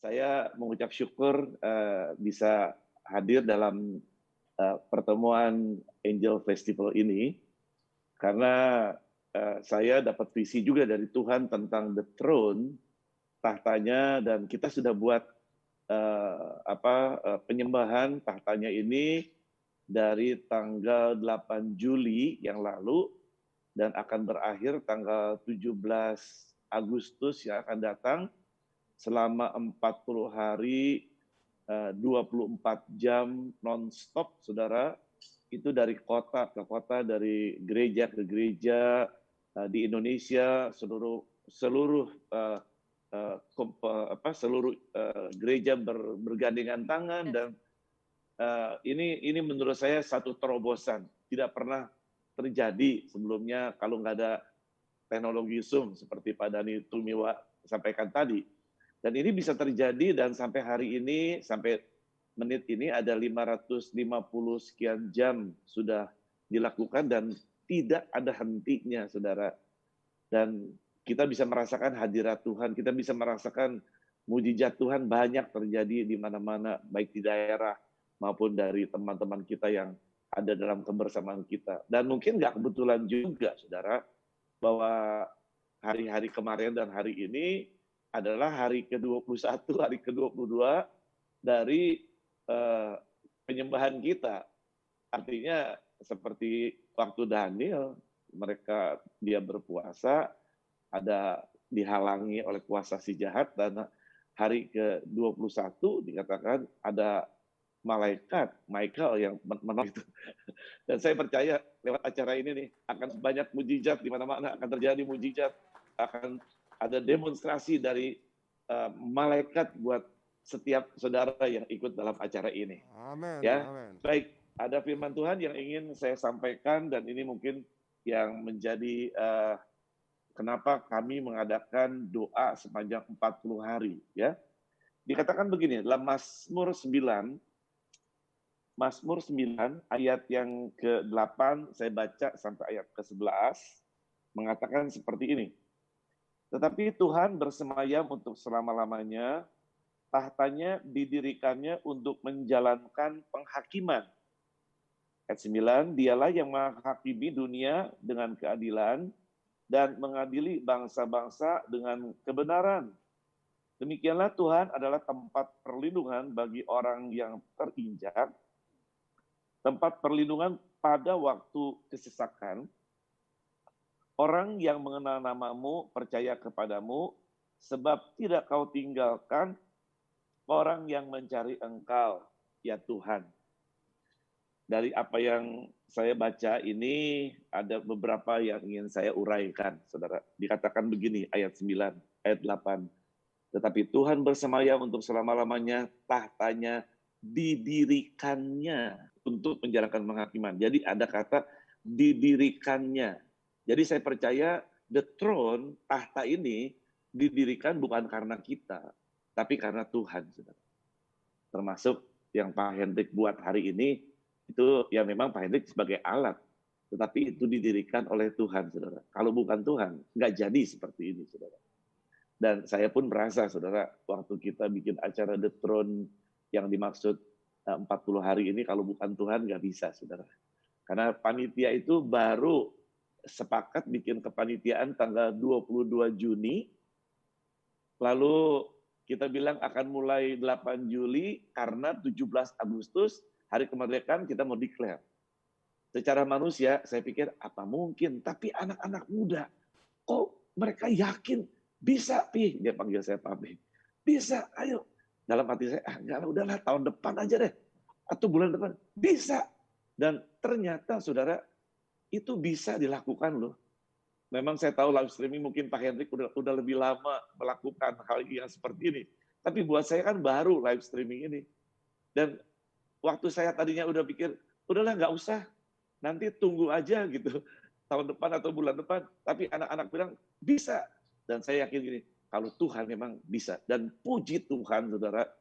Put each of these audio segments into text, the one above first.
Saya mengucap syukur bisa hadir dalam pertemuan Angel Festival ini karena saya dapat visi juga dari Tuhan tentang the throne, tahtanya, dan kita sudah buat penyembahan tahtanya ini dari tanggal 8 Juli yang lalu dan akan berakhir tanggal 17 Agustus yang akan datang selama 40 hari, 24 jam non-stop, saudara. Itu dari kota ke kota, dari gereja ke gereja di Indonesia, seluruh gereja bergandengan tangan, dan ini menurut saya satu terobosan. Tidak pernah terjadi sebelumnya kalau nggak ada teknologi Zoom seperti Pak Dani Tumiwa sampaikan tadi. Dan ini bisa terjadi, dan sampai hari ini, sampai menit ini ada 550 sekian jam sudah dilakukan dan tidak ada hentinya, saudara. Dan kita bisa merasakan hadirat Tuhan, kita bisa merasakan mujizat Tuhan banyak terjadi di mana-mana, baik di daerah maupun dari teman-teman kita yang ada dalam kebersamaan kita. Dan mungkin nggak kebetulan juga, saudara, bahwa hari-hari kemarin dan hari ini adalah hari ke-21, hari ke-22 dari penyembahan kita. Artinya seperti waktu Daniel, dia berpuasa, ada dihalangi oleh kuasa si jahat, dan hari ke-21 dikatakan ada malaikat, Michael, yang menolong itu. Dan saya percaya lewat acara ini nih, akan banyak mujizat di mana-mana, akan terjadi mujizat, akan ada demonstrasi dari malaikat buat setiap saudara yang ikut dalam acara ini. Amin, Ya, amin. baik, ada firman Tuhan yang ingin saya sampaikan, dan ini mungkin yang menjadi kenapa kami mengadakan doa sepanjang 40 hari. Ya, dikatakan begini, dalam Mazmur 9 ayat yang ke-8, saya baca sampai ayat ke-11, mengatakan seperti ini. Tetapi Tuhan bersemayam untuk selama-lamanya, tahtanya didirikannya untuk menjalankan penghakiman. Ayat 9, dialah yang menghakimi dunia dengan keadilan dan mengadili bangsa-bangsa dengan kebenaran. Demikianlah Tuhan adalah tempat perlindungan bagi orang yang terinjak, tempat perlindungan pada waktu kesesakan. Orang yang mengenal namamu percaya kepadamu, sebab tidak kau tinggalkan orang yang mencari engkau, ya Tuhan. Dari apa yang saya baca ini, ada beberapa yang ingin saya uraikan, saudara. Dikatakan begini, ayat 9, ayat 8. Tetapi Tuhan bersemayam untuk selama-lamanya, tahtanya didirikannya untuk menjalankan penghakiman. Jadi ada kata didirikannya. Jadi saya percaya the throne, tahta ini didirikan bukan karena kita, tapi karena Tuhan, saudara. Termasuk yang Pak Hendrik buat hari ini, itu ya memang Pak Hendrik sebagai alat, tetapi itu didirikan oleh Tuhan, saudara. Kalau bukan Tuhan, nggak jadi seperti ini, saudara. Dan saya pun merasa, saudara, waktu kita bikin acara The Throne yang dimaksud 40 hari ini, kalau bukan Tuhan nggak bisa, saudara. Karena panitia itu baru sepakat bikin kepanitiaan tanggal 22 Juni, lalu kita bilang akan mulai 8 Juli, karena 17 Agustus, hari kemerdekaan, kita mau declare. Secara manusia, saya pikir apa mungkin, tapi anak-anak muda, kok mereka yakin bisa, Pi, dia panggil saya Papi, bisa, ayo. Dalam hati saya, enggak, udahlah tahun depan aja deh, atau bulan depan, bisa. Dan ternyata, saudara, itu bisa dilakukan loh. Memang saya tahu live streaming mungkin Pak Hendrik udah lebih lama melakukan hal yang seperti ini. Tapi buat saya kan baru live streaming ini. Dan waktu saya tadinya udah pikir, udahlah nggak usah, nanti tunggu aja gitu, tahun depan atau bulan depan. Tapi anak-anak bilang, bisa. Dan saya yakin gini, kalau Tuhan memang bisa. Dan puji Tuhan, saudara,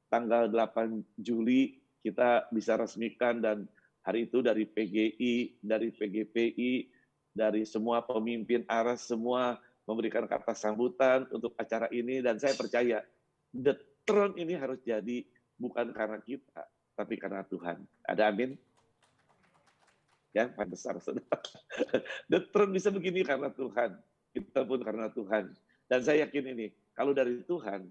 tanggal 8 Juli kita bisa resmikan, dan hari itu dari PGI, dari PGPI, dari semua pemimpin ARAS, semua memberikan kata sambutan untuk acara ini, dan saya percaya the throne ini harus jadi bukan karena kita, tapi karena Tuhan. Ada amin? Ya, besar saudara. The throne bisa begini karena Tuhan. Kita pun karena Tuhan. Dan saya yakin ini, kalau dari Tuhan,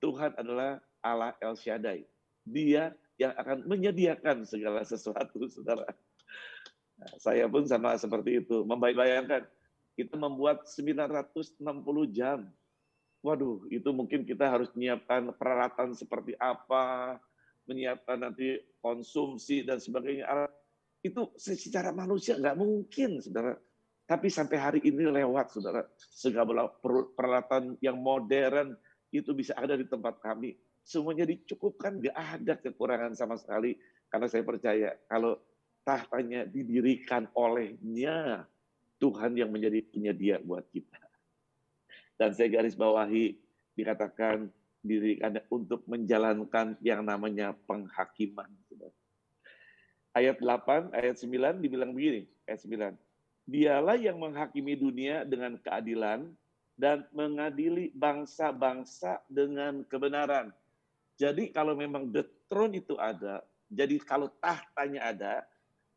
Tuhan adalah Allah El Shaddai. Dia yang akan menyediakan segala sesuatu, saudara. Nah, saya pun sama seperti itu. Membayangkan, kita membuat 960 jam. Waduh, itu mungkin kita harus menyiapkan peralatan seperti apa, menyiapkan nanti konsumsi dan sebagainya. Itu secara manusia nggak mungkin, saudara. Tapi sampai hari ini lewat, saudara. Segala peralatan yang modern itu bisa ada di tempat kami. Semuanya dicukupkan, nggak ada kekurangan sama sekali. Karena saya percaya kalau tahtanya didirikan olehnya, Tuhan yang menjadi penyedia buat kita. Dan saya garis bawahi, dikatakan didirikan untuk menjalankan yang namanya penghakiman. Ayat 8, ayat 9 dibilang begini, ayat 9. Dialah yang menghakimi dunia dengan keadilan dan mengadili bangsa-bangsa dengan kebenaran. Jadi kalau memang the throne itu ada, jadi kalau tahtanya ada,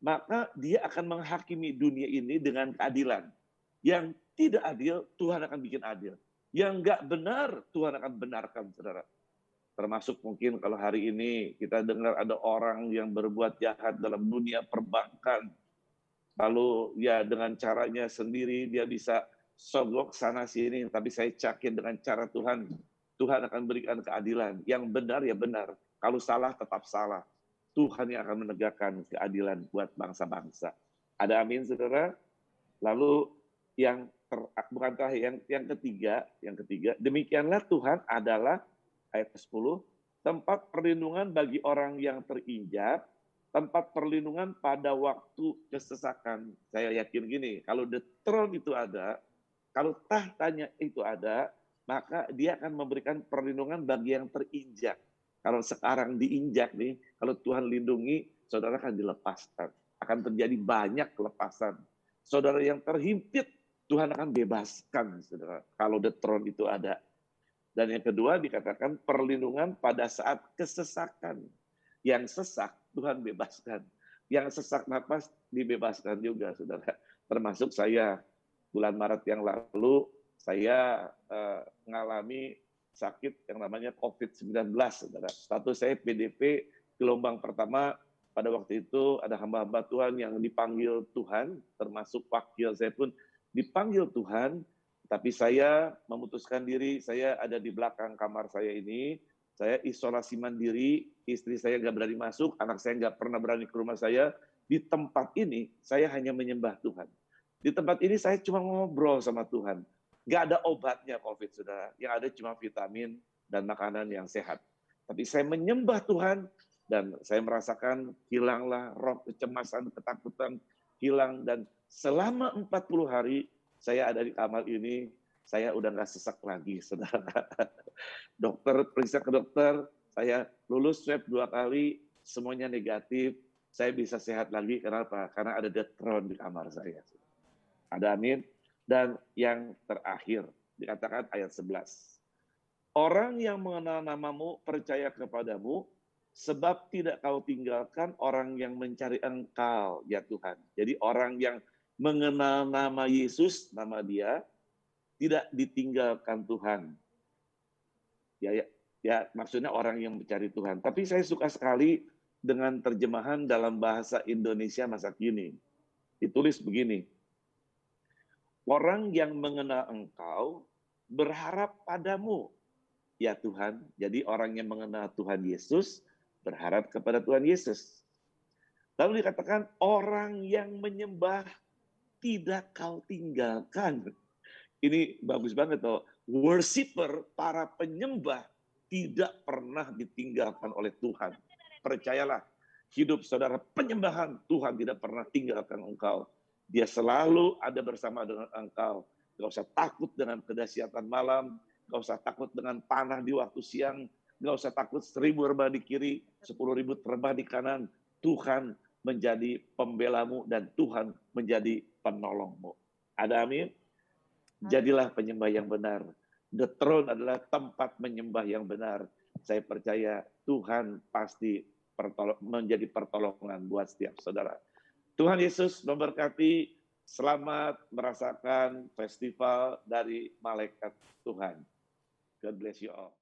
maka dia akan menghakimi dunia ini dengan keadilan. Yang tidak adil, Tuhan akan bikin adil. Yang enggak benar, Tuhan akan benarkan, saudara. Termasuk mungkin kalau hari ini kita dengar ada orang yang berbuat jahat dalam dunia perbankan. Lalu ya dengan caranya sendiri dia bisa sogok sana sini. Tapi saya yakin dengan cara Tuhan, Tuhan akan berikan keadilan. Yang benar ya benar. Kalau salah tetap salah. Tuhan yang akan menegakkan keadilan buat bangsa-bangsa. Ada amin, saudara? Lalu yang bukan terakhir, yang ketiga, demikianlah Tuhan adalah ayat 10, tempat perlindungan bagi orang yang terinjak, tempat perlindungan pada waktu kesesakan. Saya yakin gini, kalau the throne itu ada, kalau tahtanya itu ada, maka dia akan memberikan perlindungan bagi yang terinjak. Kalau sekarang diinjak nih, kalau Tuhan lindungi, saudara akan dilepaskan. Akan terjadi banyak kelepasan. Saudara yang terhimpit, Tuhan akan bebaskan, saudara. Kalau the throne itu ada. Dan yang kedua dikatakan perlindungan pada saat kesesakan. Yang sesak, Tuhan bebaskan. Yang sesak napas, dibebaskan juga, saudara. Termasuk saya, bulan Maret yang lalu, saya mengalami sakit yang namanya COVID-19, saudara. Status saya PDP gelombang pertama. Pada waktu itu ada hamba-hamba Tuhan yang dipanggil Tuhan, termasuk wakil saya pun dipanggil Tuhan. Tapi saya memutuskan diri, saya ada di belakang kamar saya ini, saya isolasi mandiri, istri saya nggak berani masuk, anak saya nggak pernah berani ke rumah saya. Di tempat ini, saya hanya menyembah Tuhan. Di tempat ini saya cuma ngobrol sama Tuhan. Nggak ada obatnya COVID, saudara. Yang ada cuma vitamin dan makanan yang sehat. Tapi saya menyembah Tuhan, dan saya merasakan hilanglah roh kecemasan, ketakutan, hilang. Dan selama 40 hari, saya ada di kamar ini, saya udah nggak sesak lagi, saudara. Dokter, periksa ke dokter, saya lulus swab 2 kali, semuanya negatif, saya bisa sehat lagi, kenapa? Karena ada the throne di kamar saya. Ada amin. Dan yang terakhir, dikatakan ayat 11. Orang yang mengenal namamu percaya kepadamu, sebab tidak kau tinggalkan orang yang mencari engkau, ya Tuhan. Jadi orang yang mengenal nama Yesus, nama dia, tidak ditinggalkan Tuhan. Ya, maksudnya orang yang mencari Tuhan. Tapi saya suka sekali dengan terjemahan dalam bahasa Indonesia masa kini. Ditulis begini, orang yang mengenal engkau berharap padamu, ya Tuhan. Jadi orang yang mengenal Tuhan Yesus berharap kepada Tuhan Yesus. Lalu dikatakan orang yang menyembah tidak kau tinggalkan. Ini bagus banget toh. Worshipper, para penyembah tidak pernah ditinggalkan oleh Tuhan. Percayalah, hidup saudara penyembahan, Tuhan tidak pernah tinggalkan engkau. Dia selalu ada bersama dengan engkau. Gak usah takut dengan kedahsyatan malam, gak usah takut dengan panah di waktu siang, gak usah takut 1000 rebah di kiri, 10.000 terbah di kanan. Tuhan menjadi pembelamu dan Tuhan menjadi penolongmu. Ada amin? Jadilah penyembah yang benar. The throne adalah tempat menyembah yang benar. Saya percaya Tuhan pasti menjadi pertolongan buat setiap saudara. Tuhan Yesus memberkati. Selamat merasakan festival dari malaikat Tuhan. God bless you all.